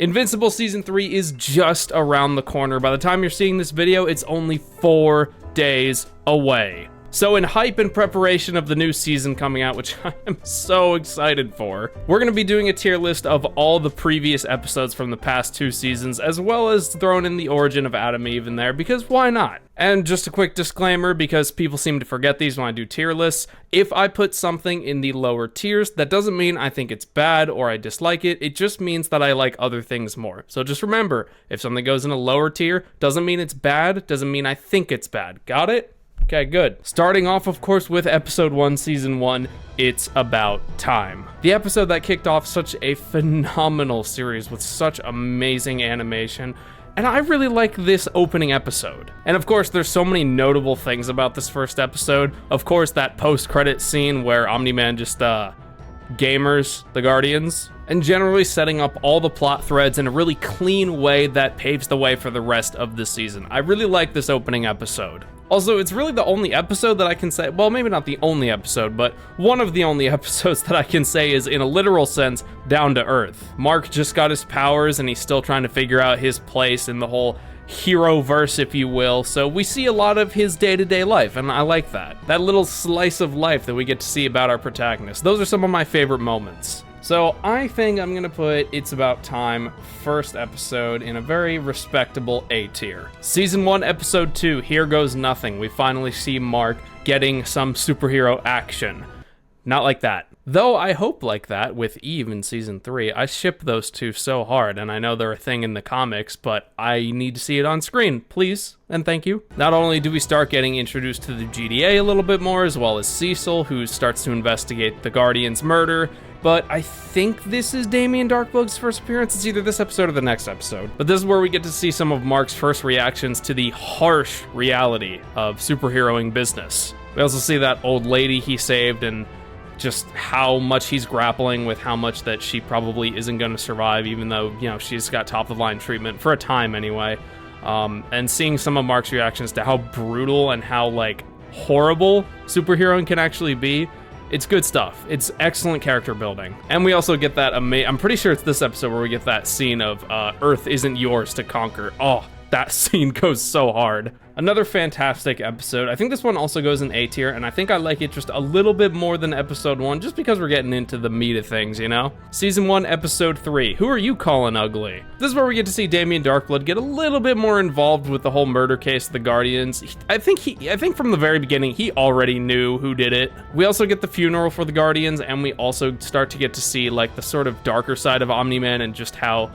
Invincible Season 3 is just around the corner. By the time you're seeing this video, it's only 4 days away. So in hype and preparation of the new season coming out, which I am so excited for, we're going to be doing a tier list of all the previous episodes from the past 2 seasons, as well as throwing in the origin of Adam and Eve in there, because why not? And just a quick disclaimer, because people seem to forget these when I do tier lists, if I put something in the lower tiers, that doesn't mean I think it's bad or I dislike it, it just means that I like other things more. So just remember, if something goes in a lower tier, doesn't mean it's bad, doesn't mean I think it's bad. Got it? Okay, good. Starting off, of course, with episode 1, season 1, It's About Time. The episode that kicked off such a phenomenal series with such amazing animation, and I really like this opening episode. And of course, there's so many notable things about this first episode. Of course, that post-credit scene where Omni-Man just, gamers the Guardians, and generally setting up all the plot threads in a really clean way that paves the way for the rest of the season. I really like this opening episode. Also, it's really the only episode that I can say, well, maybe not the only episode, but one of the only episodes that I can say is, in a literal sense, down to earth. Mark just got his powers, and he's still trying to figure out his place in the whole hero-verse, if you will, so we see a lot of his day-to-day life, and I like that. That little slice of life that we get to see about our protagonist. Those are some of my favorite moments. So I think I'm gonna put It's About Time first episode in a very respectable A tier. Season 1, episode 2, Here Goes Nothing. We finally see Mark getting some superhero action. Not like that. Though I hope like that with Eve in season 3. I ship those two so hard, and I know they're a thing in the comics, but I need to see it on screen, please, and thank you. Not only do we start getting introduced to the GDA a little bit more, as well as Cecil, who starts to investigate the Guardian's murder, but I think this is Damien Darkblood's first appearance. It's either this episode or the next episode. But this is where we get to see some of Mark's first reactions to the harsh reality of superheroing business. We also see that old lady he saved and just how much he's grappling with how much that she probably isn't going to survive, even though, you know, she's got top-of-the-line treatment, for a time anyway. And seeing some of Mark's reactions to how brutal and how, like, horrible superheroing can actually be. It's good stuff. It's excellent character building. And we also get that I'm pretty sure it's this episode where we get that scene of Earth isn't yours to conquer. Oh, that scene goes so hard. Another fantastic episode. I think this one also goes in A tier, and I think I like it just a little bit more than episode 1, just because we're getting into the meat of things, you know? Season 1, episode 3, Who Are You Calling Ugly? This is where we get to see Damien Darkblood get a little bit more involved with the whole murder case of the Guardians. I think from the very beginning, he already knew who did it. We also get the funeral for the Guardians, and we also start to get to see, like, the sort of darker side of Omni-Man and just how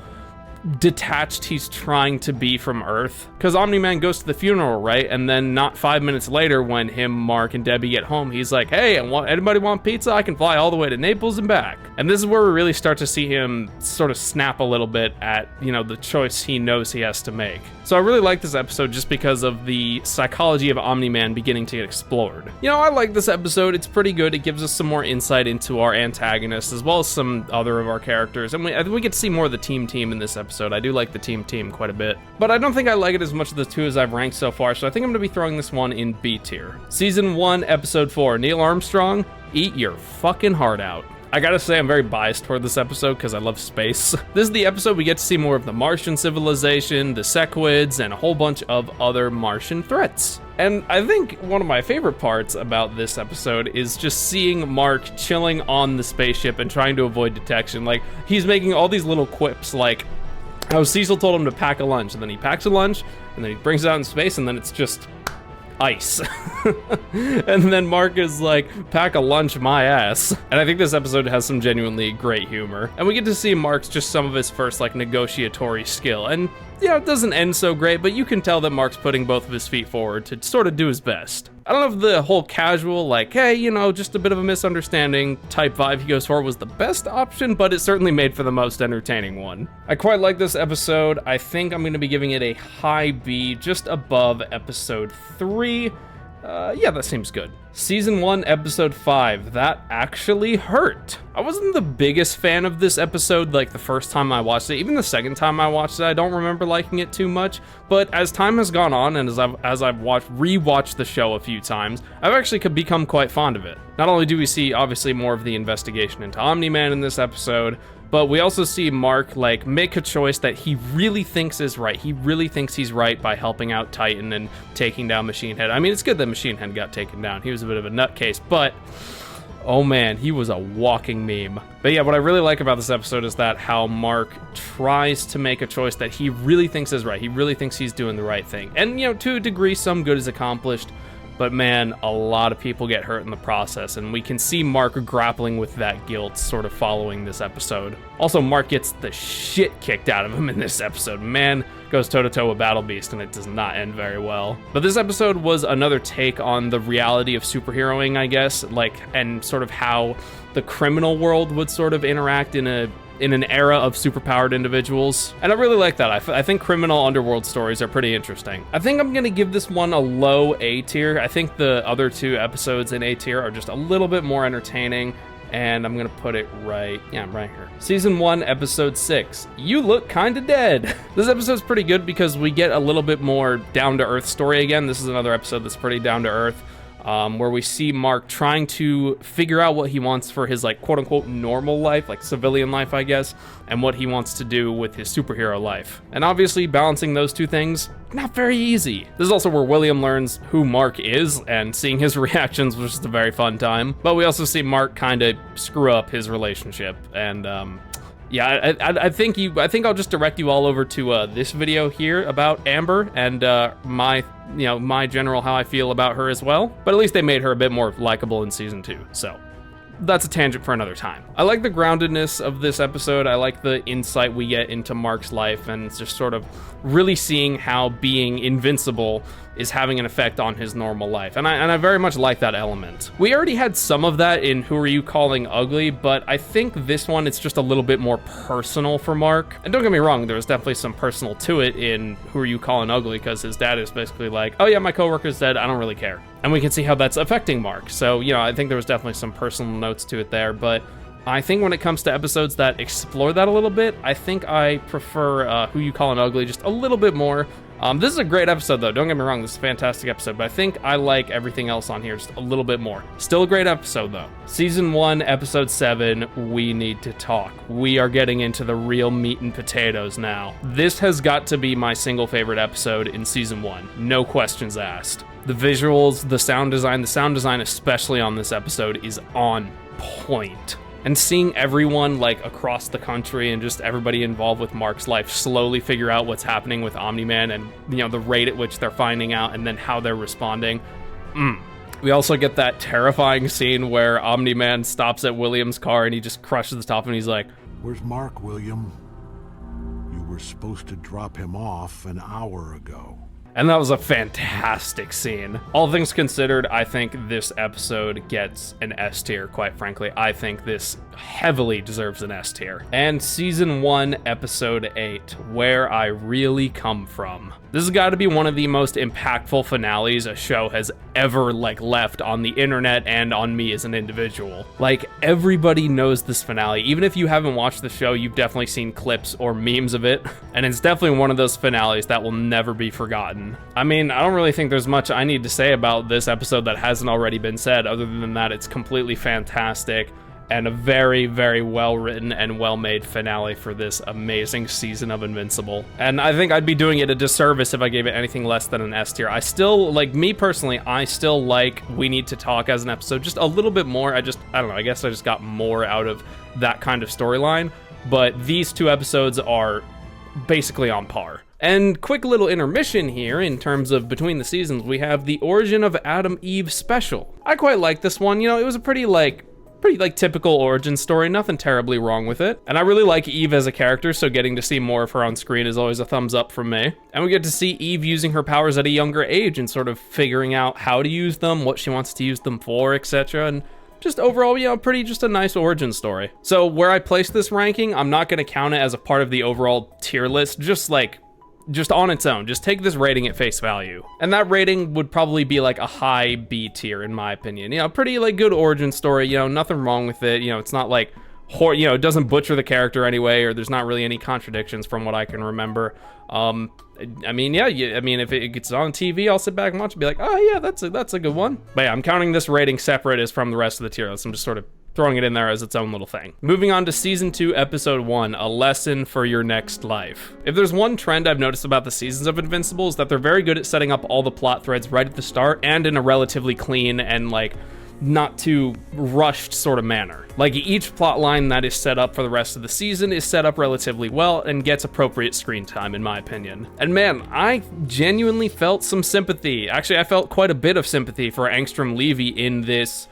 detached he's trying to be from Earth. Because Omni-Man goes to the funeral, right? And then not 5 minutes later, when him, Mark, and Debbie get home, he's like, hey, anybody want pizza? I can fly all the way to Naples and back. And this is where we really start to see him sort of snap a little bit at, you know, the choice he knows he has to make. So I really like this episode just because of the psychology of Omni-Man beginning to get explored. You know, I like this episode. It's pretty good. It gives us some more insight into our antagonist, as well as some other of our characters. And I think we get to see more of the team in this episode. I do like the team quite a bit. But I don't think I like it as much of the 2 as I've ranked so far, so I think I'm going to be throwing this one in B tier. Season 1, episode 4, Neil Armstrong, Eat Your Fucking Heart Out. I gotta say, I'm very biased toward this episode because I love space. This is the episode we get to see more of the Martian civilization, the Sequids, and a whole bunch of other Martian threats. And I think one of my favorite parts about this episode is just seeing Mark chilling on the spaceship and trying to avoid detection. Like, he's making all these little quips, like how Cecil told him to pack a lunch, and then he packs a lunch, and then he brings it out in space, and then it's just ice. And then Mark is like, pack a lunch my ass. And I think this episode has some genuinely great humor. And we get to see Mark's just some of his first, like, negotiatory skill. And, yeah, it doesn't end so great, but you can tell that Mark's putting both of his feet forward to sort of do his best. I don't know if the whole casual, like, hey, you know, just a bit of a misunderstanding type vibe he goes for was the best option, but it certainly made for the most entertaining one. I quite like this episode. I think I'm going to be giving it a high B, just above episode 3. Yeah, that seems good. Season 1, episode 5, That Actually Hurt. I wasn't the biggest fan of this episode, like, the first time I watched it. Even the second time I watched it, I don't remember liking it too much. But as time has gone on, and as I've rewatched the show a few times, I've actually become quite fond of it. Not only do we see, obviously, more of the investigation into Omni-Man in this episode, But we also see Mark like make a choice that he really thinks is right. He really thinks he's right by helping out Titan and taking down Machine Head. I mean, it's good that Machine Head got taken down. He was a bit of a nutcase, but oh man, he was a walking meme. But yeah, what I really like about this episode is that how Mark tries to make a choice that he really thinks is right. He really thinks he's doing the right thing. And, you know, to a degree, some good is accomplished. But man, a lot of people get hurt in the process, and we can see Mark grappling with that guilt sort of following this episode. Also, Mark gets the shit kicked out of him in this episode. Man goes toe-to-toe with Battle Beast, and it does not end very well. But this episode was another take on the reality of superheroing, I guess, like, and sort of how the criminal world would sort of interact in an era of superpowered individuals. And I really like that. I think criminal underworld stories are pretty interesting. I think I'm gonna give this one a low A tier. I think the other 2 episodes in A tier are just a little bit more entertaining, and I'm gonna put it right here. Season 1, episode 6, You Look Kinda Dead. This episode's pretty good because we get a little bit more down-to-earth story again. This is another episode that's pretty down-to-earth. Where we see Mark trying to figure out what he wants for his, like, quote-unquote normal life, like civilian life, I guess, and what he wants to do with his superhero life. And obviously, balancing those 2 things, not very easy. This is also where William learns who Mark is, and seeing his reactions was just a very fun time. But we also see Mark kind of screw up his relationship, and, yeah, I think I'll just direct you all over to this video here about Amber and my general how I feel about her as well. But at least they made her a bit more likable in season 2, so that's a tangent for another time. I like the groundedness of this episode. I like the insight we get into Mark's life and just sort of really seeing how being invincible is having an effect on his normal life. And I very much like that element. We already had some of that in Who Are You Calling Ugly, but I think this one, it's just a little bit more personal for Mark. And don't get me wrong, there was definitely some personal to it in Who Are You Calling Ugly, because his dad is basically like, oh yeah, my coworker's dead, I don't really care. And we can see how that's affecting Mark. So, you know, I think there was definitely some personal notes to it there, but I think when it comes to episodes that explore that a little bit, I think I prefer Who You Calling Ugly just a little bit more. This is a great episode, though. Don't get me wrong, this is a fantastic episode, but I think I like everything else on here just a little bit more. Still a great episode, though. Season 1, episode 7, We Need to Talk. We are getting into the real meat and potatoes now. This has got to be my single favorite episode in season 1. No questions asked. The visuals, the sound design especially on this episode is on point. And seeing everyone, like, across the country and just everybody involved with Mark's life slowly figure out what's happening with Omni-Man and, you know, the rate at which they're finding out and then how they're responding. We also get that terrifying scene where Omni-Man stops at William's car and he just crushes the top and he's like, "Where's Mark, William? You were supposed to drop him off an hour ago." And that was a fantastic scene. All things considered, I think this episode gets an S tier, quite frankly. I think this heavily deserves an S tier. And season 1, episode 8, Where I Really Come From. This has got to be one of the most impactful finales a show has ever, like, left on the internet and on me as an individual. Like, everybody knows this finale. Even if you haven't watched the show, you've definitely seen clips or memes of it. And it's definitely one of those finales that will never be forgotten. I mean, I don't really think there's much I need to say about this episode that hasn't already been said, other than that it's completely fantastic and a very, very well-written and well-made finale for this amazing season of Invincible. And I think I'd be doing it a disservice if I gave it anything less than an S tier. I still, like, me personally, I still like We Need to Talk as an episode just a little bit more. I don't know, I guess I just got more out of that kind of storyline. But these 2 episodes are basically on par. And quick little intermission here in terms of between the seasons, we have the Origin of Adam Eve special. I quite like this one. You know, it was a pretty typical origin story, nothing terribly wrong with it. And I really like Eve as a character, so getting to see more of her on screen is always a thumbs up from me. And we get to see Eve using her powers at a younger age and sort of figuring out how to use them, what she wants to use them for, etc. And just overall, you know, just a nice origin story. So where I place this ranking, I'm not going to count it as a part of the overall tier list, just on its own. Just take this rating at face value. And that rating would probably be like a high B tier in my opinion. You know, pretty like good origin story, you know, nothing wrong with it. You know, it's not like, you know, it doesn't butcher the character anyway, or there's not really any contradictions from what I can remember. I mean, yeah, I mean, if it gets on TV, I'll sit back and watch it and be like, oh yeah, that's a good one. But yeah, I'm counting this rating separate as from the rest of the tier list. I'm just sort of throwing it in there as its own little thing. Moving on to season 2, episode 1, a lesson for your next life. If there's one trend I've noticed about the seasons of Invincible is that they're very good at setting up all the plot threads right at the start and in a relatively clean and like not too rushed sort of manner. Like each plot line that is set up for the rest of the season is set up relatively well and gets appropriate screen time in my opinion. And man, I genuinely felt some sympathy. Actually, I felt quite a bit of sympathy for Angstrom Levy in this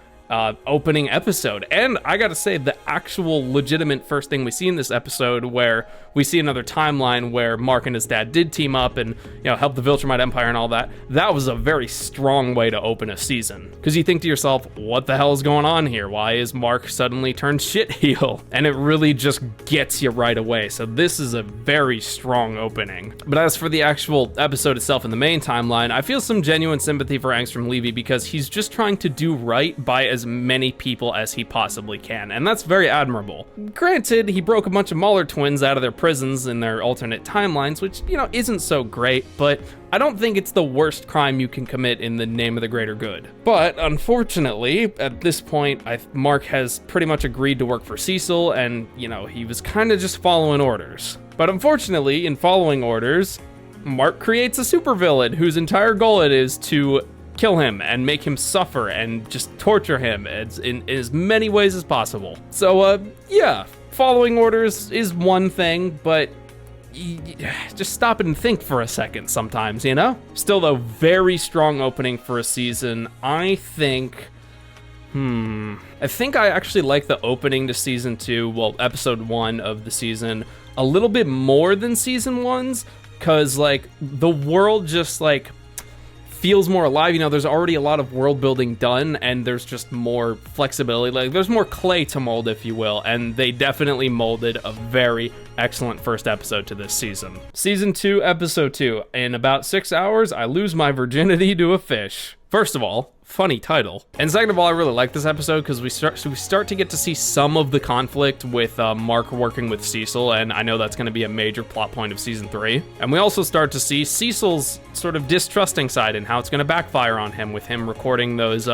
opening episode. And I gotta say, the actual legitimate first thing we see in this episode, where we see another timeline where Mark and his dad did team up and, you know, help the Viltrumite Empire and all that, that was a very strong way to open a season. Because you think to yourself, what the hell is going on here? Why is Mark suddenly turned shit heel? And it really just gets you right away. So this is a very strong opening. But as for the actual episode itself in the main timeline, I feel some genuine sympathy for Angstrom Levy because he's just trying to do right by as many people as he possibly can, and that's very admirable. Granted, he broke a bunch of Mauler twins out of their prisons in their alternate timelines, which, you know, isn't so great, but I don't think it's the worst crime you can commit in the name of the greater good. But unfortunately, at this point, Mark has pretty much agreed to work for Cecil, and, you know, he was kind of just following orders. But unfortunately, in following orders, Mark creates a supervillain whose entire goal it is to kill him and make him suffer and just torture him in as many ways as possible. So, yeah, following orders is one thing, but just stop and think for a second sometimes, you know? Still, though, very strong opening for a season. I think I actually like the opening to season 2, well, episode 1 of the season, a little bit more than season 1's, because, like, the world just, like, feels more alive. You know, there's already a lot of world building done, and there's just more flexibility. Like, there's more clay to mold, if you will, and they definitely molded a very excellent first episode to this season. Season 2, episode 2. In about 6 hours, I lose my virginity to a fish. First of all, funny title. And second of all, I really like this episode because we start to get to see some of the conflict with Mark working with Cecil, and I know that's going to be a major plot point of season 3. And we also start to see Cecil's sort of distrusting side and how it's going to backfire on him with him recording those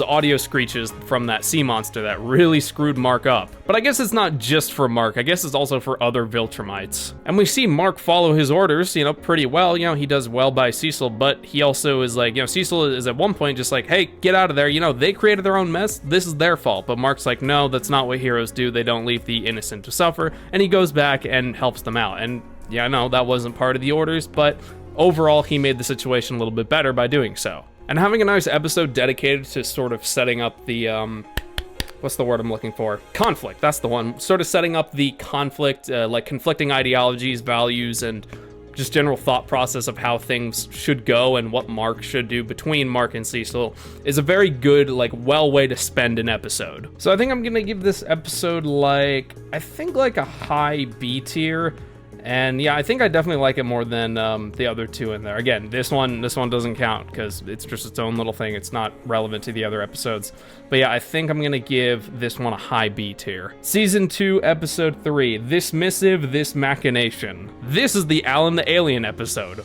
audio screeches from that sea monster that really screwed Mark up. But I guess it's not just for Mark, I guess it's also for other Viltrumites. And we see Mark follow his orders, you know, pretty well. You know, he does well by Cecil, but he also is like, you know, Cecil is at one point just like, hey, get out of there. You know, they created their own mess. This is their fault. But Mark's like, no, that's not what heroes do. They don't leave the innocent to suffer. And he goes back and helps them out. And yeah, no, that wasn't part of the orders, but overall, he made the situation a little bit better by doing so. And having a nice episode dedicated to sort of setting up the, what's the word I'm looking for? Conflict, that's the one. Sort of setting up the conflict, like conflicting ideologies, values, and just general thought process of how things should go and what Mark should do between Mark and Cecil is a very good, like, well way to spend an episode. So I think I'm gonna give this episode, like, I think like a high B tier. And yeah, I think I definitely like it more than the other two in there. Again, this one doesn't count because it's just its own little thing. It's not relevant to the other episodes. But yeah, I think I'm gonna give this one a high B tier. Season 2, episode 3, This Missive, This Machination. This is the Alan the Alien episode.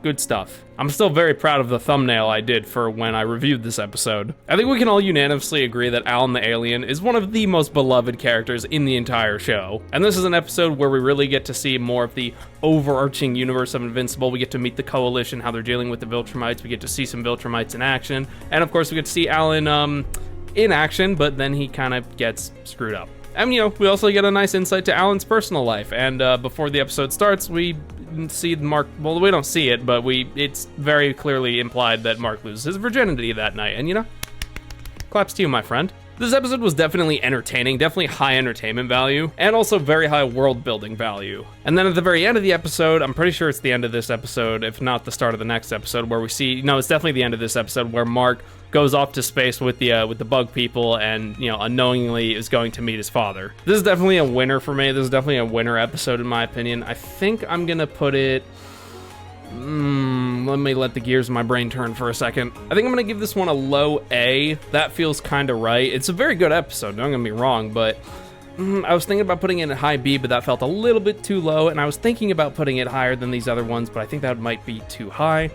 Good stuff. I'm still very proud of the thumbnail I did for when I reviewed this episode. I think we can all unanimously agree that Alan the Alien is one of the most beloved characters in the entire show. And this is an episode where we really get to see more of the overarching universe of Invincible. We get to meet the Coalition, how they're dealing with the Viltrumites. We get to see some Viltrumites in action. And of course, we get to see Alan in action, but then he kind of gets screwed up. And, you know, we also get a nice insight to Alan's personal life. And before the episode starts, we see Mark, well, we don't see it, but it's very clearly implied that Mark loses his virginity that night. And, you know, claps to you, my friend. This episode was definitely entertaining, definitely high entertainment value, and also very high world building value. And then at the very end of the episode, I'm pretty sure it's the end of this episode, if not the start of the next episode, where we see, no, it's definitely the end of this episode, where Mark goes off to space with the bug people and, you know, unknowingly is going to meet his father. This is definitely a winner for me. This is definitely a winner episode in my opinion. I think I'm gonna put it, let me let the gears of my brain turn for a second. I think I'm gonna give this one a low A. That feels kind of right. It's a very good episode, don't get me wrong, but I was thinking about putting it in a high B, but that felt a little bit too low, and I was thinking about putting it higher than these other ones, but I think that might be too high.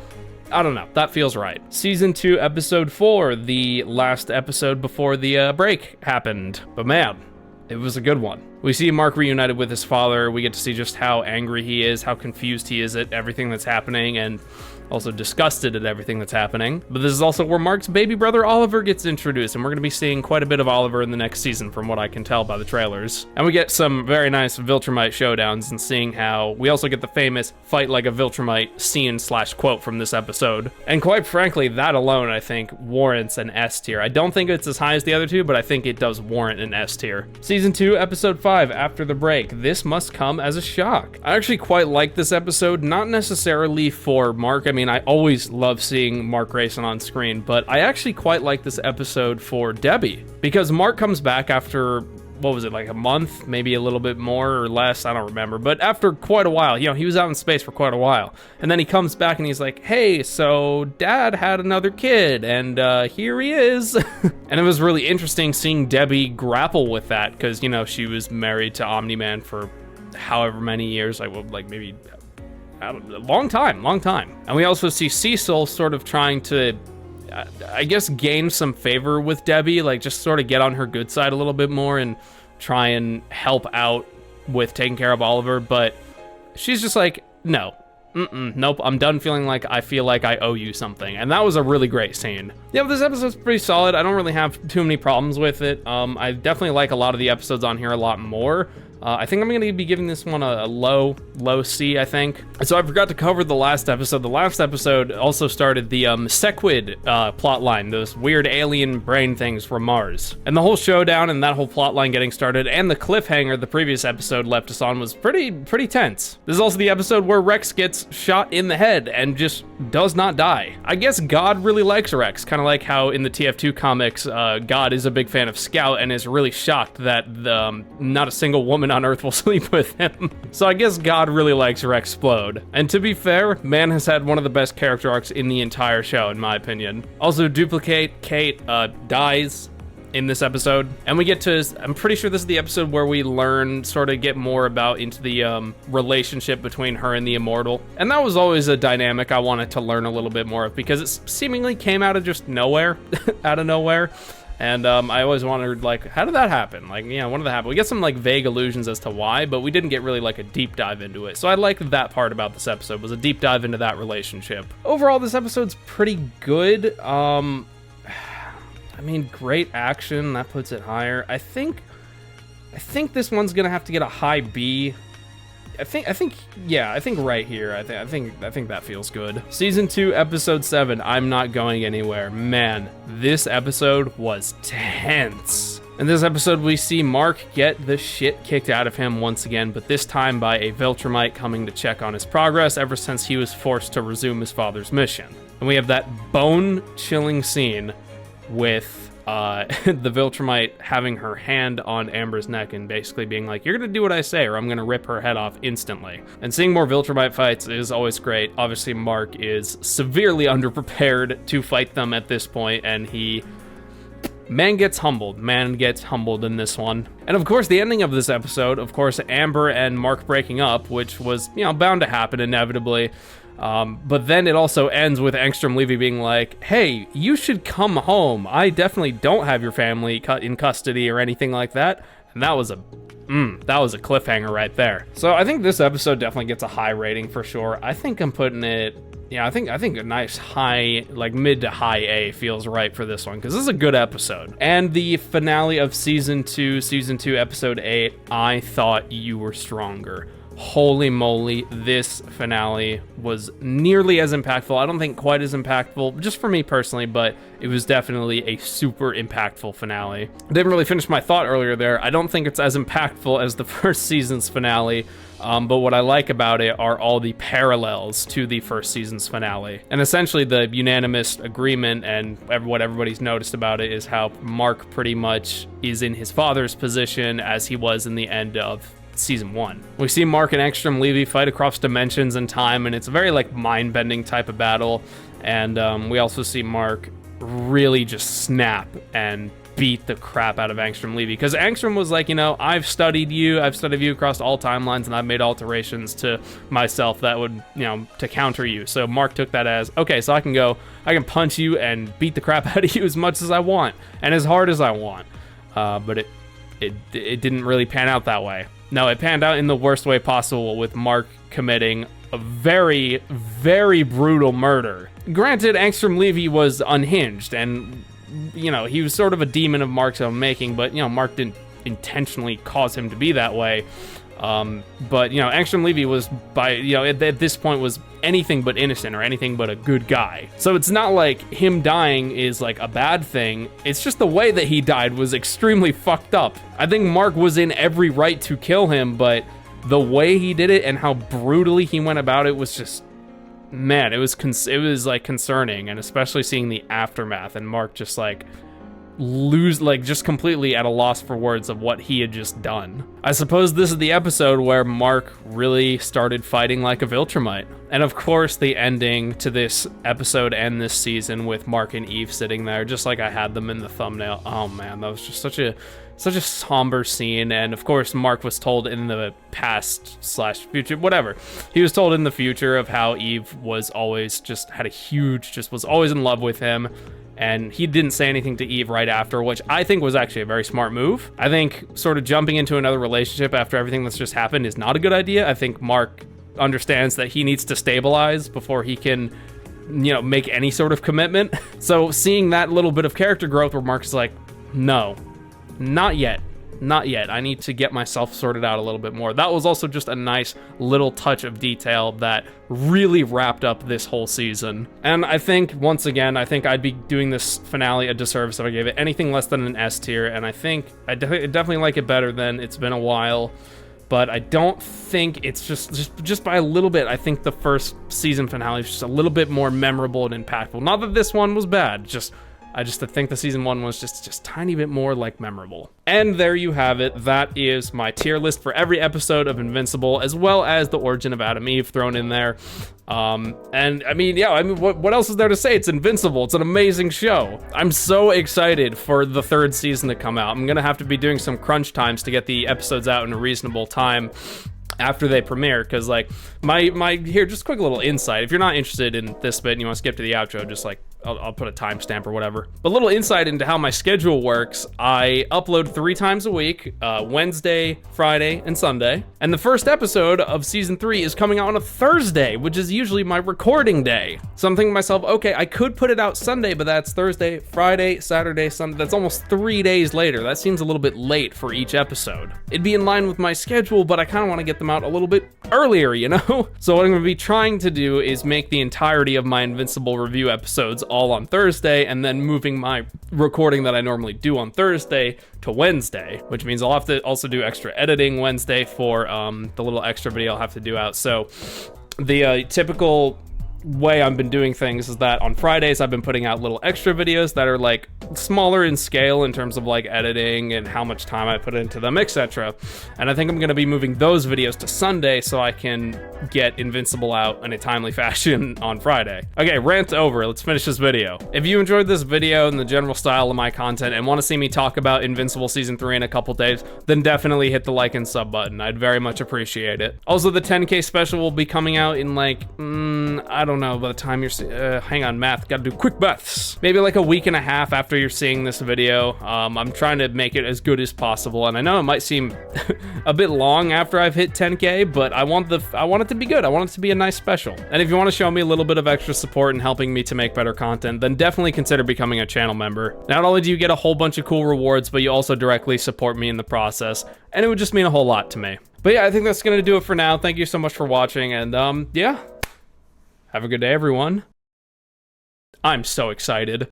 I don't know, that feels right. Season 2, episode 4, the last episode before the break happened. But man, it was a good one. We see Mark reunited with his father. We get to see just how angry he is, how confused he is at everything that's happening, and also disgusted at everything that's happening. But this is also where Mark's baby brother Oliver gets introduced, and we're gonna be seeing quite a bit of Oliver in the next season from what I can tell by the trailers. And we get some very nice Viltrumite showdowns, and seeing how we also get the famous fight like a Viltrumite scene / quote from this episode. And quite frankly, that alone I think warrants an S tier. I don't think it's as high as the other two, but I think it does warrant an S tier. Season 2, episode 5, After the Break. This must come as a shock. I actually quite like this episode, not necessarily for Mark. I mean, I always love seeing Mark Grayson on screen, but I actually quite like this episode for Debbie, because Mark comes back after, what was it, like a month, maybe a little bit more or less, I don't remember, but after quite a while. You know, he was out in space for quite a while, and then he comes back and he's like, hey, so dad had another kid, and here he is. And it was really interesting seeing Debbie grapple with that, because, you know, she was married to Omni-Man for however many years, like maybe a long time. And we also see Cecil sort of trying to, I guess, gain some favor with Debbie, like just sort of get on her good side a little bit more and try and help out with taking care of Oliver, but she's just like, no, nope, I'm done feeling like I feel like I owe you something. And that was a really great scene. Yeah, but this episode's pretty solid. I don't really have too many problems with it. I definitely like a lot of the episodes on here a lot more. I think I'm going to be giving this one a low C, I think. So I forgot to cover the last episode. The last episode also started the Sequid plotline, those weird alien brain things from Mars. And the whole showdown and that whole plotline getting started, and the cliffhanger the previous episode left us on was pretty tense. This is also the episode where Rex gets shot in the head and just does not die. I guess God really likes Rex, kind of like how in the TF2 comics, God is a big fan of Scout and is really shocked that not a single woman on Earth will sleep with him. So I guess God really likes Rexplode. And to be fair, man has had one of the best character arcs in the entire show, in my opinion. Also, Duplicate Kate dies in this episode, and we get to, I'm pretty sure this is the episode where we learn, sort of get more about into the relationship between her and the Immortal. And that was always a dynamic I wanted to learn a little bit more of, because it seemingly came out of just nowhere, out of nowhere. And I always wondered, like, how did that happen? Like, yeah, when did that happen? We get some, like, vague allusions as to why, but we didn't get really, like, a deep dive into it. So I liked that part about this episode, was a deep dive into that relationship. Overall, this episode's pretty good. I mean, great action, that puts it higher. I think this one's gonna have to get a high B. I think right here. I think that feels good. Season 2, episode 7, I'm Not Going Anywhere. Man, this episode was tense. In this episode, we see Mark get the shit kicked out of him once again, but this time by a Viltrumite coming to check on his progress ever since he was forced to resume his father's mission. And we have that bone-chilling scene with the Viltrumite having her hand on Amber's neck and basically being like, you're gonna do what I say or I'm gonna rip her head off instantly. And seeing more Viltrumite fights is always great. Obviously, Mark is severely underprepared to fight them at this point, and man gets humbled in this one. And of course, the ending of this episode, of course, Amber and Mark breaking up, which was, you know, bound to happen inevitably. But then it also ends with Engstrom Levy being like, hey, you should come home. I definitely don't have your family in custody or anything like that. And that was a cliffhanger right there. So I think this episode definitely gets a high rating for sure. I think I'm putting it, yeah, I think a nice high, like mid to high A feels right for this one, because this is a good episode. And the finale of season 2, episode 8, I Thought You Were Stronger. Holy moly, this finale was nearly as impactful. I don't think quite as impactful, just for me personally, but it was definitely a super impactful finale. I didn't really finish my thought earlier there. I don't think it's as impactful as the first season's finale, but what I like about it are all the parallels to the first season's finale. And essentially the unanimous agreement and what everybody's noticed about it is how Mark pretty much is in his father's position as he was in the end of season 1. We see Mark and Engstrom Levy fight across dimensions and time, and it's a very like mind-bending type of battle. And we also see Mark really just snap and beat the crap out of Angstrom Levy, because Angstrom was like, you know, I've studied you across all timelines, and I've made alterations to myself that would, you know, to counter you. So Mark took that as, okay, so I can punch you and beat the crap out of you as much as I want and as hard as I want. But it didn't really pan out that way. No, it panned out in the worst way possible, with Mark committing a very, very brutal murder. Granted, Angstrom Levy was unhinged, and, you know, he was sort of a demon of Mark's own making, but, you know, Mark didn't intentionally cause him to be that way. But, you know, Angstrom Levy was, by, you know, at this point was anything but innocent or anything but a good guy. So it's not like him dying is like a bad thing. It's just the way that he died was extremely fucked up. I think Mark was in every right to kill him, but the way he did it and how brutally he went about it was just, man, it was like concerning, and especially seeing the aftermath and Mark just like just completely at a loss for words of what he had just done. I suppose this is the episode where Mark really started fighting like a Viltrumite. And of course, the ending to this episode and this season with Mark and Eve sitting there, just like I had them in the thumbnail. Oh man, that was just such a somber scene. And of course, Mark was told in the past slash future, whatever. He was told in the future of how Eve was always was always in love with him. And he didn't say anything to Eve right after, which I think was actually a very smart move. I think sort of jumping into another relationship after everything that's just happened is not a good idea. I think Mark understands that he needs to stabilize before he can, you know, make any sort of commitment. So seeing that little bit of character growth where Mark's like, no, not yet. Not yet. I need to get myself sorted out a little bit more. That was also just a nice little touch of detail that really wrapped up this whole season. And I think, once again, I think I'd be doing this finale a disservice if I gave it anything less than an S tier, and I think I definitely like it better than It's Been a While, but I don't think it's just by a little bit. I think the first season finale is just a little bit more memorable and impactful. Not that this one was bad, I just think the season 1 was just tiny bit more like memorable. And there you have it. That is my tier list for every episode of Invincible, as well as the origin of Adam Eve thrown in there. And I mean, yeah, what else is there to say? It's Invincible. It's an amazing show. I'm so excited for the 3rd season to come out. I'm gonna have to be doing some crunch times to get the episodes out in a reasonable time after they premiere, because like here, just a quick little insight. If you're not interested in this bit and you want to skip to the outro, just like I'll put a timestamp or whatever. But a little insight into how my schedule works. I upload 3 times a week, Wednesday, Friday, and Sunday. And the first episode of season 3 is coming out on a Thursday, which is usually my recording day. So I'm thinking to myself, okay, I could put it out Sunday, but that's Thursday, Friday, Saturday, Sunday. That's almost 3 days later. That seems a little bit late for each episode. It'd be in line with my schedule, but I kind of want to get them out a little bit earlier, you know? So what I'm going to be trying to do is make the entirety of my Invincible review episodes all on Thursday, and then moving my recording that I normally do on Thursday to Wednesday, which means I'll have to also do extra editing Wednesday for the little extra video I'll have to do out. So the typical way I've been doing things is that on Fridays I've been putting out little extra videos that are like smaller in scale in terms of like editing and how much time I put into them, etc. And I think I'm going to be moving those videos to Sunday so I can get Invincible out in a timely fashion on Friday. Okay, rant over. Let's finish this video. If you enjoyed this video and the general style of my content and want to see me talk about Invincible Season 3 in a couple days, then definitely hit the like and sub button. I'd very much appreciate it. Also, the 10K special will be coming out in like, I don't know, by the time you're hang on, math, gotta do quick maths, maybe like a week and a half after you're seeing this video. I'm trying to make it as good as possible, and I know it might seem a bit long after I've hit 10K, but I want it to be good. I want it to be a nice special. And if you want to show me a little bit of extra support in helping me to make better content, then definitely consider becoming a channel member. Not only do you get a whole bunch of cool rewards, but you also directly support me in the process, and it would just mean a whole lot to me. But yeah, I think that's gonna do it for now. Thank you so much for watching, and yeah, have a good day, everyone. I'm so excited.